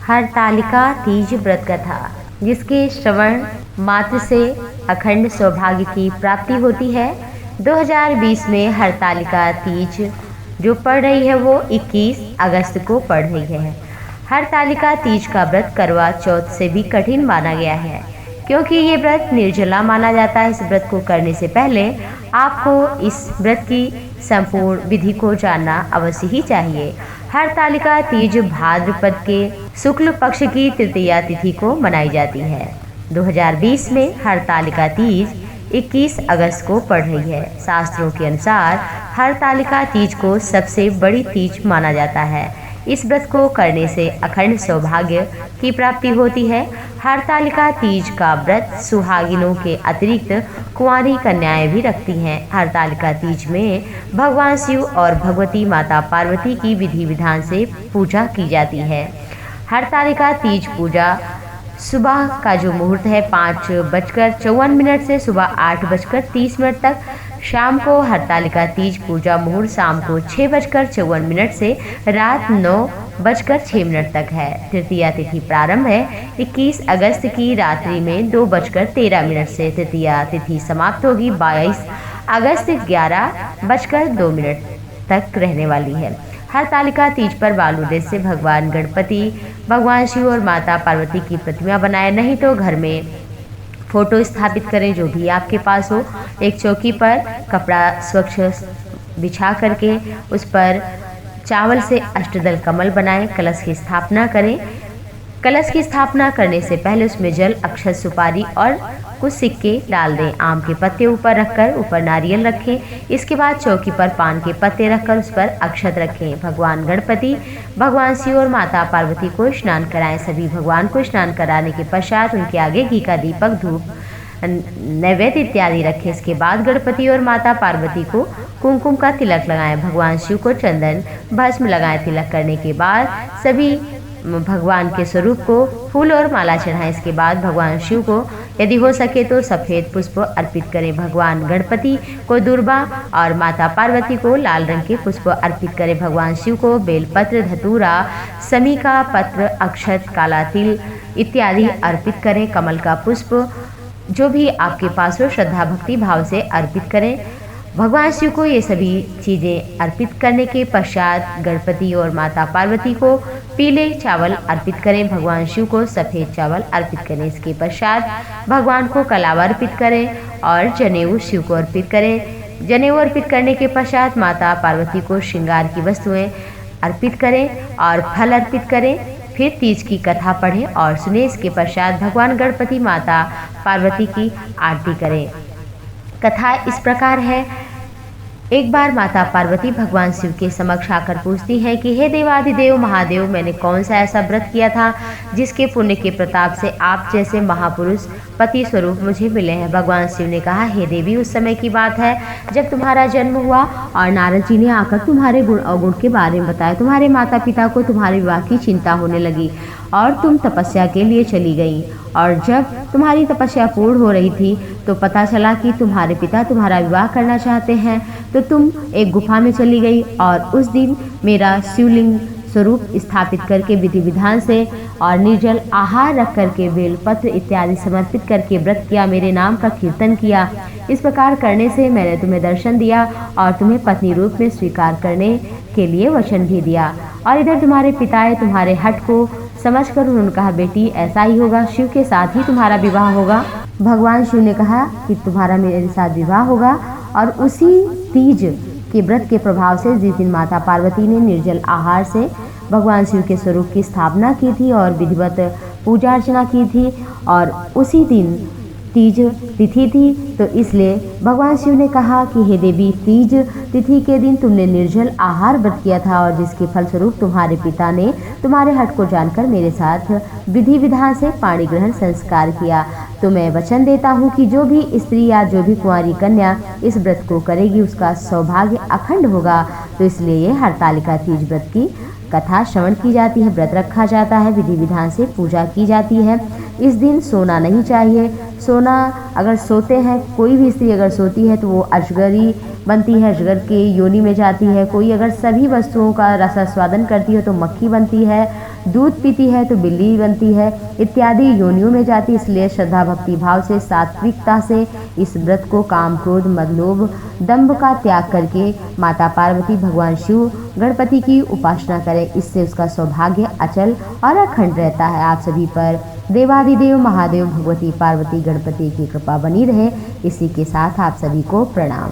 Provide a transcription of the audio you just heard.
हरतालिका तीज व्रत कथा, जिसके श्रवण मात्र से अखंड सौभाग्य की प्राप्ति होती है। 2020 में हरतालिका तीज जो पड़ रही है वो 21 अगस्त को पड़ रही है। हरतालिका तीज का व्रत करवा चौथ से भी कठिन माना गया है, क्योंकि ये व्रत निर्जला माना जाता है। इस व्रत को करने से पहले आपको इस व्रत की संपूर्ण विधि को जानना अवश्य ही चाहिए। हरतालिका तीज भाद्रपद के शुक्ल पक्ष की तृतीया तिथि को मनाई जाती है। 2020 में हरतालिका तीज 21 अगस्त को पड़ रही है। शास्त्रों के अनुसार हरतालिका तीज को सबसे बड़ी तीज माना जाता है। इस व्रत को करने से अखंड सौभाग्य की प्राप्ति होती है। हरतालिका तीज का व्रत सुहागिनों के अतिरिक्त कुंवारी कन्याएं भी रखती हैं। हरतालिका तीज में भगवान शिव और भगवती माता पार्वती की विधि विधान से पूजा की जाती है। हरतालिका तीज पूजा सुबह का जो मुहूर्त है 5:54 से सुबह 8:30 तक, शाम को हरतालिका तीज पूजा मुहूर्त शाम को 6:54 से रात 9:06 तक है। तृतीया तिथि प्रारंभ है 21 अगस्त की रात्रि में 2:13 से। तृतीया तिथि समाप्त होगी 22 अगस्त 11:02 तक रहने वाली है। हरतालिका तीज पर बाल उद्देश्य से भगवान गणपति, भगवान शिव और माता पार्वती की प्रतिमा बनाएं, नहीं तो घर में फोटो स्थापित करें, जो भी आपके पास हो। एक चौकी पर कपड़ा स्वच्छ बिछा करके उस पर चावल से अष्टदल कमल बनाएं। कलश की स्थापना करें। कलश की स्थापना करने से पहले उसमें जल, अक्षत, सुपारी और कुछ सिक्के डाल दें। आम के पत्ते ऊपर रखकर ऊपर नारियल रखें। इसके बाद चौकी पर पान के पत्ते रखकर उस पर अक्षत रखें। भगवान गणपति, भगवान शिव और माता पार्वती को स्नान कराएं। सभी भगवान को स्नान कराने के पश्चात उनके आगे घी का दीपक, धूप, नैवेद्य इत्यादि रखें। इसके बाद गणपति और माता पार्वती को कुमकुम का तिलक लगाएं। भगवान शिव को चंदन भस्म लगाएं। तिलक करने के बाद सभी भगवान के स्वरूप को फूल और माला चढ़ाएं। इसके बाद भगवान शिव को यदि हो सके तो सफ़ेद पुष्प अर्पित करें। भगवान गणपति को दूर्वा और माता पार्वती को लाल रंग के पुष्प अर्पित करें। भगवान शिव को बेलपत्र, धतूरा, समी का पत्र, अक्षत, काला तिल इत्यादि अर्पित करें। कमल का पुष्प जो भी आपके पास हो श्रद्धा भक्ति भाव से अर्पित करें। भगवान शिव को ये सभी चीज़ें अर्पित करने के पश्चात गणपति और माता पार्वती को पीले चावल अर्पित करें। भगवान शिव को सफ़ेद चावल अर्पित करें। इसके पश्चात भगवान को कलावा अर्पित करें और जनेऊ शिव को अर्पित करें। जनेऊ अर्पित करने के पश्चात माता पार्वती को श्रृंगार की वस्तुएं अर्पित करें और फल अर्पित करें। फिर तीज की कथा पढ़ें और सुने। इसके पश्चात भगवान गणपति, माता पार्वती की आरती करें। कथा इस प्रकार है। एक बार माता पार्वती भगवान शिव के समक्ष आकर पूछती हैं कि हे देवाधिदेव महादेव, मैंने कौन सा ऐसा व्रत किया था जिसके पुण्य के प्रताप से आप जैसे महापुरुष पति स्वरूप मुझे मिले हैं। भगवान शिव ने कहा, हे देवी, उस समय की बात है जब तुम्हारा जन्म हुआ और नारद जी ने आकर तुम्हारे गुण अवगुण के बारे में बताया। तुम्हारे माता पिता को तुम्हारे विवाह की चिंता होने लगी और तुम तपस्या के लिए चली गई। और जब तुम्हारी तपस्या पूर्ण हो रही थी तो पता चला कि तुम्हारे पिता तुम्हारा विवाह करना चाहते हैं, तो तुम एक गुफा में चली गई और उस दिन मेरा शिवलिंग स्वरूप स्थापित करके विधि विधान से और निर्जल आहार रख करके बेलपत्र इत्यादि समर्पित करके व्रत किया, मेरे नाम का कीर्तन किया। इस प्रकार करने से मैंने तुम्हें दर्शन दिया और तुम्हें पत्नी रूप में स्वीकार करने के लिए वचन भी दिया। और इधर तुम्हारे पिताए तुम्हारे हठ को समझकर उन्होंने कहा, बेटी ऐसा ही होगा, शिव के साथ ही तुम्हारा विवाह होगा। भगवान शिव ने कहा कि तुम्हारा मेरे साथ विवाह होगा। और उसी तीज के व्रत के प्रभाव से जिस दिन माता पार्वती ने निर्जल आहार से भगवान शिव के स्वरूप की स्थापना की थी और विधिवत पूजा अर्चना की थी, और उसी दिन तीज तिथि थी, तो इसलिए भगवान शिव ने कहा कि हे देवी, तीज तिथि के दिन तुमने निर्जल आहार व्रत किया था और जिसके फलस्वरूप तुम्हारे पिता ने तुम्हारे हट को जानकर मेरे साथ विधि विधान से पाणी ग्रहण संस्कार किया। तो मैं वचन देता हूँ कि जो भी स्त्री या जो भी कुंवारी कन्या इस व्रत को करेगी उसका सौभाग्य अखंड होगा। तो इसलिए ये हरतालिका तीज व्रत की कथा श्रवण की जाती है, व्रत रखा जाता है, विधि विधान से पूजा की जाती है। इस दिन सोना नहीं चाहिए। सोना अगर सोते हैं, कोई भी स्त्री अगर सोती है तो वो अजगरी बनती है, अजगर के योनि में जाती है। कोई अगर सभी वस्तुओं का रसास्वादन करती है तो मक्खी बनती है। दूध पीती है तो बिल्ली बनती है इत्यादि योनियों में जाती। इसलिए श्रद्धा भक्ति भाव से सात्विकता से इस व्रत को काम क्रोध मद लोभ दंभ का त्याग करके माता पार्वती भगवान शिव गणपति की उपासना करें। इससे उसका सौभाग्य अचल और अखंड रहता है। आप सभी पर देवादिदेव महादेव भगवती पार्वती गणपति की कृपा बनी रहे। इसी के साथ आप सभी को प्रणाम।